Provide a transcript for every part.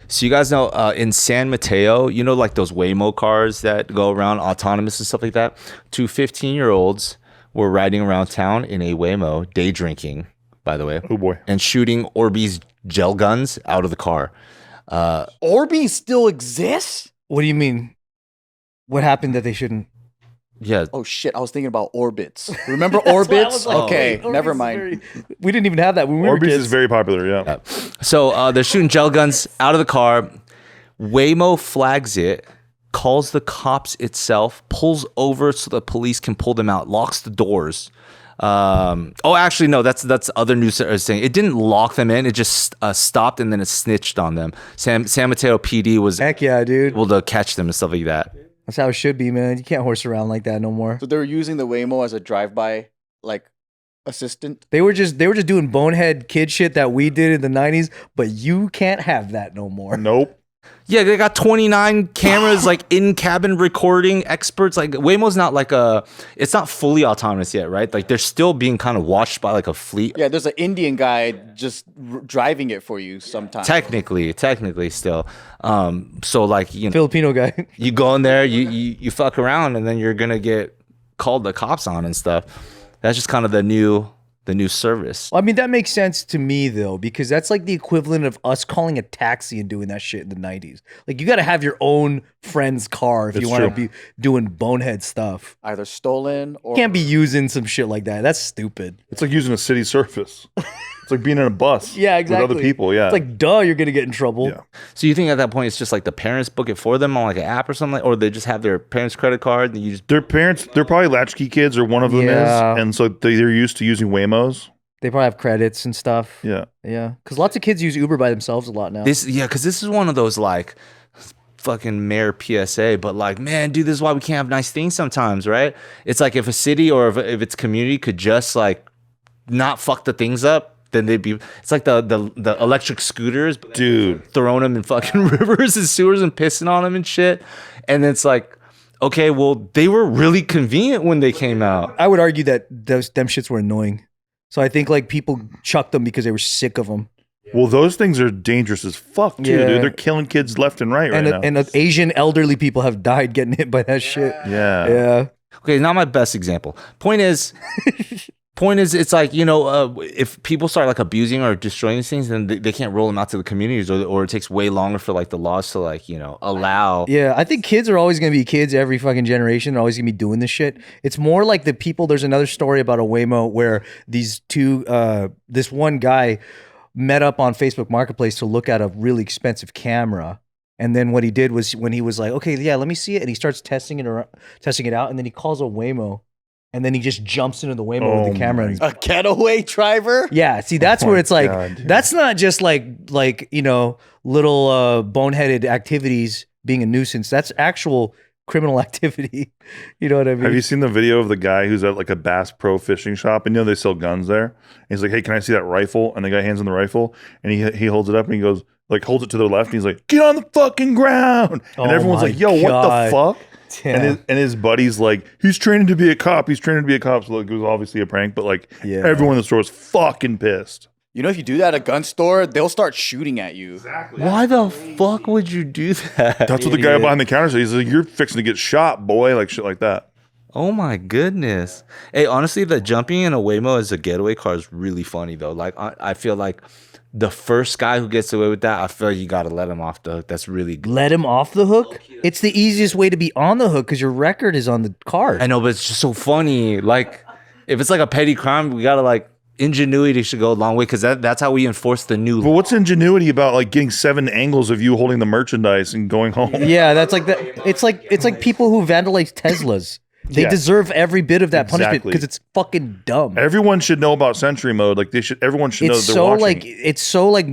So you guys know in San Mateo, you know, like those Waymo cars that go around autonomous and stuff like that? 2 15-year-olds were riding around town in a Waymo, day drinking, by the way. Oh, boy. And shooting Orbeez gel guns out of the car. Orbeez still exists? What do you mean? What happened that they shouldn't? Yeah. Oh, shit. I was thinking about Orbits. Remember Orbits? Okay, never mind. We didn't even have that when we were Orbeez kids. is very popular, yeah. So they're shooting gel guns out of the car. Waymo flags it, calls the cops itself, pulls over so the police can pull them out, locks the doors. Actually, no, that's other news saying it didn't lock them in. It just stopped and then it snitched on them. San Mateo PD was Heck yeah, dude. able to catch them and stuff like that. That's how it should be, man. You can't horse around like that no more. So they were using the Waymo as a drive-by, like, assistant? They were just doing bonehead kid shit that we did in the 90s, but you can't have that no more. Nope. Yeah, they got 29 cameras, like in-cabin recording experts. Like Waymo's not like it's not fully autonomous yet, right? Like they're still being kind of watched by like a fleet. Yeah, there's an Indian guy just driving it for you sometimes. Technically still. So like, you know, Filipino guy. you go in there, you fuck around, and then you're gonna get called the cops on and stuff. That's just kind of the new service. I mean, that makes sense to me though, because that's like the equivalent of us calling a taxi and doing that shit in the 90s. Like you got to have your own friend's car if you want to be doing bonehead stuff. Either stolen or... You can't be using some shit like that. That's stupid. It's like using a city surface. It's like being in a bus. Yeah, exactly. With other people, yeah. It's like, duh, you're going to get in trouble. Yeah. So you think at that point it's just like the parents book it for them on like an app or something, or they just have their parents' credit card and you just... Their parents, they're probably latchkey kids or one of them Yeah. is. And so they're used to using Waymos. They probably have credits and stuff. Yeah. Yeah. Because lots of kids use Uber by themselves a lot now. Because this is one of those like fucking mayor PSA, but like, man, dude, this is why we can't have nice things sometimes, right? It's like if a city or if its community could just like not fuck the things up, then they'd be... It's like the electric scooters, Dude, throwing them in fucking rivers and sewers and pissing on them and shit. And it's like, okay, well, they were really convenient when they came out. I would argue that them shits were annoying. So I think like people chucked them because they were sick of them. well, those things are dangerous as fuck too, Yeah. dude. They're killing kids left and right now. And Asian elderly people have died getting hit by that shit. Yeah. Yeah. Okay, not my best example. Point is, it's like, you know, if people start like abusing or destroying these things, then they can't roll them out to the communities, or it takes way longer for like the laws to like, you know, allow. Yeah, I think kids are always going to be kids every fucking generation. They're always going to be doing this shit. It's more like the people. There's another story about a Waymo where these two, this one guy met up on Facebook Marketplace to look at a really expensive camera. And then what he did was when he was like, okay, yeah, let me see it. And he starts testing it out. And then he calls a Waymo. And then he just jumps into the Waymo with the camera. And A getaway driver? yeah, see, that's where it's like, God, dude. that's not just like you know, little boneheaded activities being a nuisance. That's actual criminal activity. You know what I mean? Have you seen the video of the guy who's at like a Bass Pro fishing shop, and you know they sell guns there? And he's like, "Hey, can I see that rifle?" And the guy hands him the rifle, and he holds it up, and he goes, like, holds it to the left, and he's like, "Get on the fucking ground!" Oh And everyone's my like, "Yo, what God. the fuck?" Damn. And his buddy's like, "He's training to be a cop. He's training to be a cop." So like, it was obviously a prank, but like, Yeah. everyone in the store is fucking pissed. You know, if you do that at a gun store, they'll start shooting at you. Why the fuck would you do that? That's what the guy behind the counter said. He's like, "You're fixing to get shot, boy," like shit like that. Oh my goodness. Hey, honestly, the jumping in a Waymo as a getaway car is really funny though. Like I feel like the first guy who gets away with that, I feel like you gotta let him off the hook. That's really good. Let him off the hook? It's the easiest way to be on the hook because your record is on the card. I know, but it's just so funny. Like, if it's like a petty crime, we gotta like ingenuity should go a long way because that's how we enforce the new. But what's ingenuity about like getting 7 angles of you holding the merchandise and going home? Yeah, that's like that. It's like people who vandalize Teslas. They Yeah. deserve every bit of that punishment Exactly. because it's fucking dumb. Everyone should know about Sentry Mode. Like everyone should know that It's they're so watching. like it's so like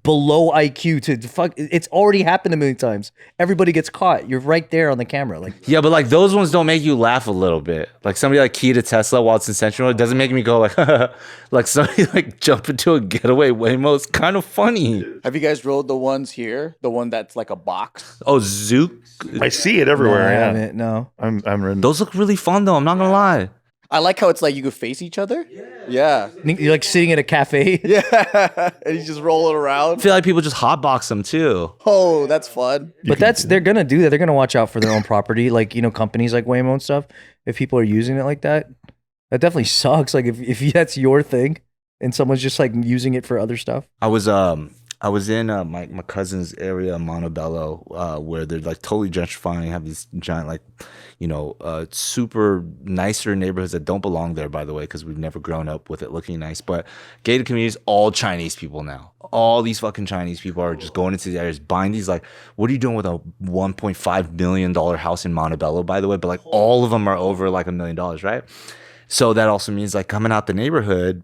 below IQ to fuck. It's already happened a million times. Everybody gets caught. You're right there on the camera. Like Yeah, but like those ones don't make you laugh a little bit. Like somebody like keyed a Tesla while it's in Central, it doesn't make me go like, like somebody like jump into a getaway Waymo. It's kind of funny. Have you guys rode the ones here? The one that's like a box? Oh, Zook. I see it everywhere. I yeah, haven't, no. I'm ready. Those look really fun though. I'm not gonna lie. I like how it's like you could face each other. Yeah. You're like sitting at a cafe. Yeah. And he's just rolling I around. feel like people just hotbox them too. Oh, that's fun. But they're gonna do that. They're gonna watch out for their own property, like companies like Waymo and stuff. If people are using it like that, that definitely sucks. Like if that's your thing and someone's just like using it for other stuff. I was in my cousin's area, Montebello, where they're like totally gentrifying, have these giant like, super nicer neighborhoods that don't belong there, by the way, because we've never grown up with it looking nice. But gated communities, all Chinese people now. All these fucking Chinese people are just going into the areas, buying these like, what are you doing with a $1.5 million house in Montebello, by the way? But like all of them are over like $1 million, right? So that also means like coming out the neighborhood,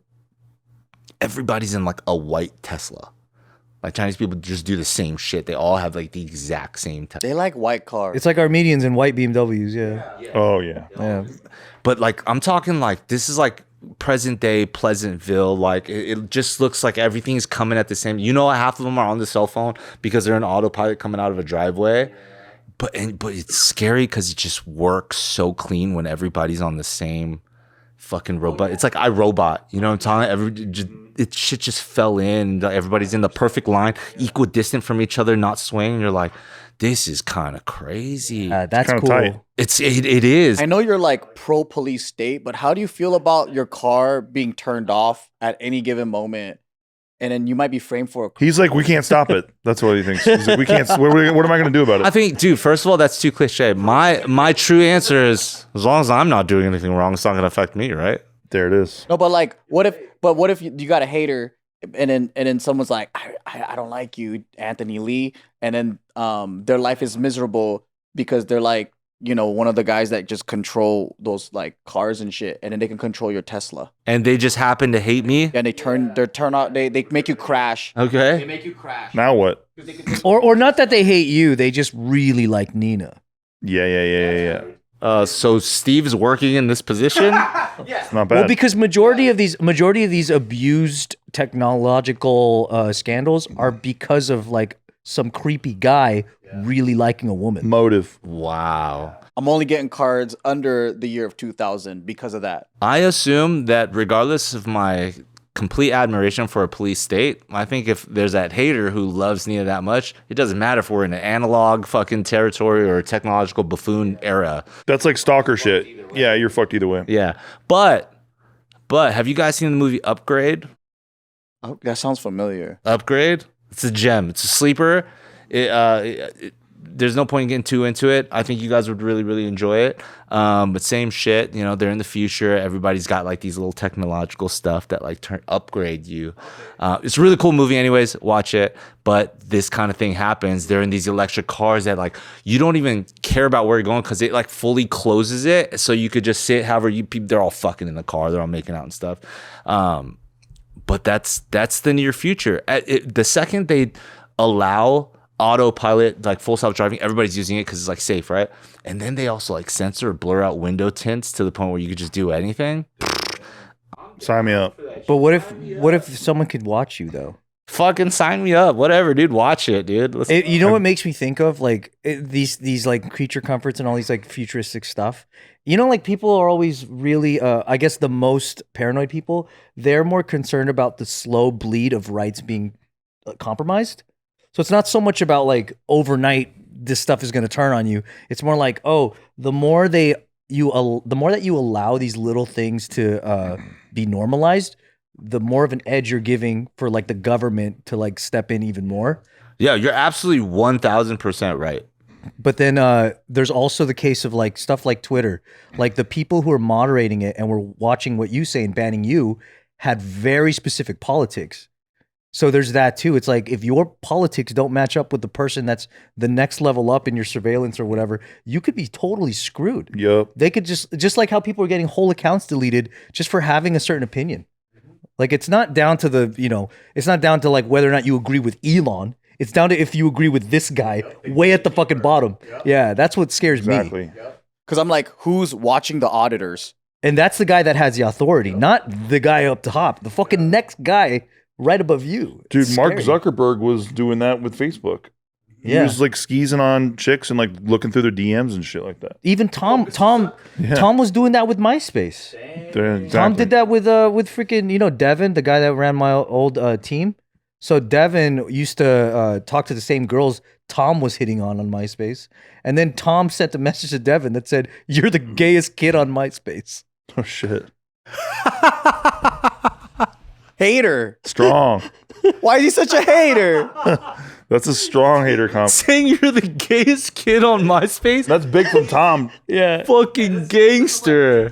everybody's in like a white Tesla. Like Chinese people just do the same shit. They all have like the exact same Tesla. They like white cars. It's like Armenians in white BMWs. Yeah. Oh yeah. Yeah. But like I'm talking like this is like present day Pleasantville. Like it just looks like everything's coming at the same. Half of them are on the cell phone because they're in autopilot coming out of a driveway. But it's scary because it just works so clean when everybody's on the same fucking robot. It's like iRobot. You know what I'm talking? Shit just fell in. Everybody's in the perfect line, equidistant from each other, not swaying. You're like, this is kind of crazy. That's Kinda cool. tight. It is. I know you're like pro police state, but how do you feel about your car being turned off at any given moment? And then you might be framed for a He's like, we can't stop it. That's what he thinks. He's like, we can't. What am I going to do about I it? think, dude, first of all, that's too cliche. My true answer is as long as I'm not doing anything wrong, it's not going to affect me, right? There it is. No, but like, what if you got a hater, and then someone's like, I don't like you, Anthony Lee, and then their life is miserable because they're like, one of the guys that just control those like cars and shit, and then they can control your Tesla, And they just happen to hate me. and they make you crash. Okay. Make you crash. Now what? Or not that they hate you, they just really like Nina. Yeah. So Steve is working in this position. It's not bad. Well, because majority of these abused technological scandals are because of like some creepy guy really liking a woman. Motive. Wow. I'm only getting cards under the year of 2000 because of that. I assume that regardless of my complete admiration for a police state, I think if there's that hater who loves Nina that much, it doesn't matter if we're in an analog fucking territory or a technological buffoon era. That's like stalker shit. Yeah, you're fucked either way. Yeah. But have you guys seen the movie Upgrade? Oh, that sounds familiar. Upgrade? It's a gem. It's a sleeper. There's no point in getting too into it. I think you guys would really, really enjoy it. But same shit, they're in the future. Everybody's got like these little technological stuff that like upgrade you. It's a really cool movie anyways. Watch it. But this kind of thing happens. They're in these electric cars that like, you don't even care about where you're going because it like fully closes it. So you could just sit however they're all fucking in the car. They're all making out and stuff. But that's the near future. The second they allow autopilot, like full self-driving, everybody's using it because it's like safe, right? And then they also like censor or blur out window tints to the point where you could just do anything. Sign me up. But what if someone could watch you though? Fucking sign me up, whatever, dude. Watch it, dude. What makes me think of like these like creature comforts and all these like futuristic stuff. Like people are always really, I guess the most paranoid people, they're more concerned about the slow bleed of rights being compromised. So it's not so much about like overnight this stuff is going to turn on you. It's more like, oh, the more that you allow these little things to be normalized, the more of an edge you're giving for like the government to like step in even more. Yeah, you're absolutely 1000% right. But then there's also the case of like stuff like Twitter, like the people who are moderating it and were watching what you say and banning you had very specific politics. So there's that too. It's like if your politics don't match up with the person that's the next level up in your surveillance or whatever, you could be totally screwed. Yup. They could just like how people are getting whole accounts deleted just for having a certain opinion. Like it's not down to it's not down to like whether or not you agree with Elon. It's down to if you agree with this guy way at the fucking bottom. Yeah, that's what scares me. Exactly. Because I'm like, who's watching the auditors? And that's the guy that has the authority, not the guy up top. The fucking next guy right above you. Dude, It's Mark scary. Zuckerberg was doing that with Facebook. He Yeah. was like skeezing on chicks and like looking through their DMs and shit like that. Even Tom was doing that with MySpace. Exactly. Tom did that with freaking Devin, the guy that ran my old team. So Devin used to talk to the same girls Tom was hitting on MySpace, and then Tom sent a message to Devin that said, "You're the gayest kid on MySpace." Oh shit. Hater. Strong. Why is he such a hater? That's a strong hater comp. Saying you're the gayest kid on MySpace? That's big from Tom. Yeah, Fucking gangster.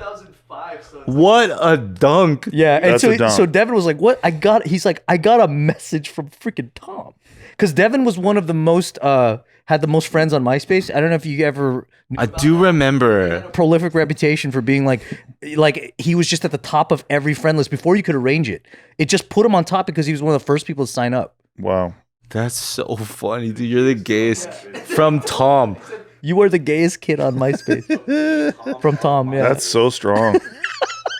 What a dunk. yeah. And That's a dump. so Devin was like, "What? He's like, I got a message from freaking Tom," because Devin was one of the most had the most friends on MySpace. I don't know if you ever I do remember. prolific reputation for being like he was just at the top of every friend list before you could arrange it. It just put him on top because he was one of the first people to sign up. Wow. That's so funny, dude. You're the gayest. From Tom. You are the gayest kid on MySpace. From Tom, yeah. That's so strong.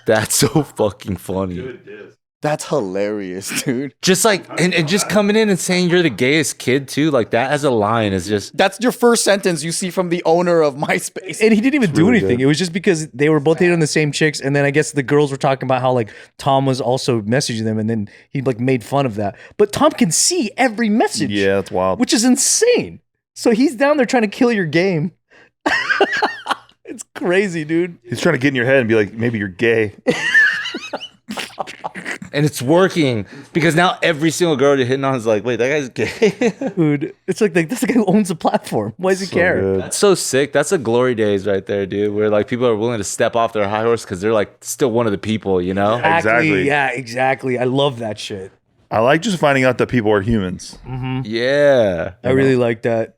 That's so fucking funny. That's hilarious, dude. Just like, and just coming in and saying you're the gayest kid too, like that as a line is just. That's your first sentence you see from the owner of MySpace. And he didn't even do really anything. good. It was just because they were both dating the same chicks, and then I guess the girls were talking about how like Tom was also messaging them, and then he like made fun of that. But Tom can see every message. Yeah, that's wild. Which is insane. So he's down there trying to kill your game. It's crazy, dude. He's trying to get in your head and be like, maybe you're gay. And it's working because now every single girl you're hitting on is like, wait, that guy's gay. Dude, it's like that's the guy who owns the platform. Why does he care? Good. That's so sick. That's the glory days right there, dude. Where like people are willing to step off their high horse because they're like still one of the people, you know? Exactly. Yeah, exactly. I love that shit. I like just finding out that people are humans. Yeah. I really like that.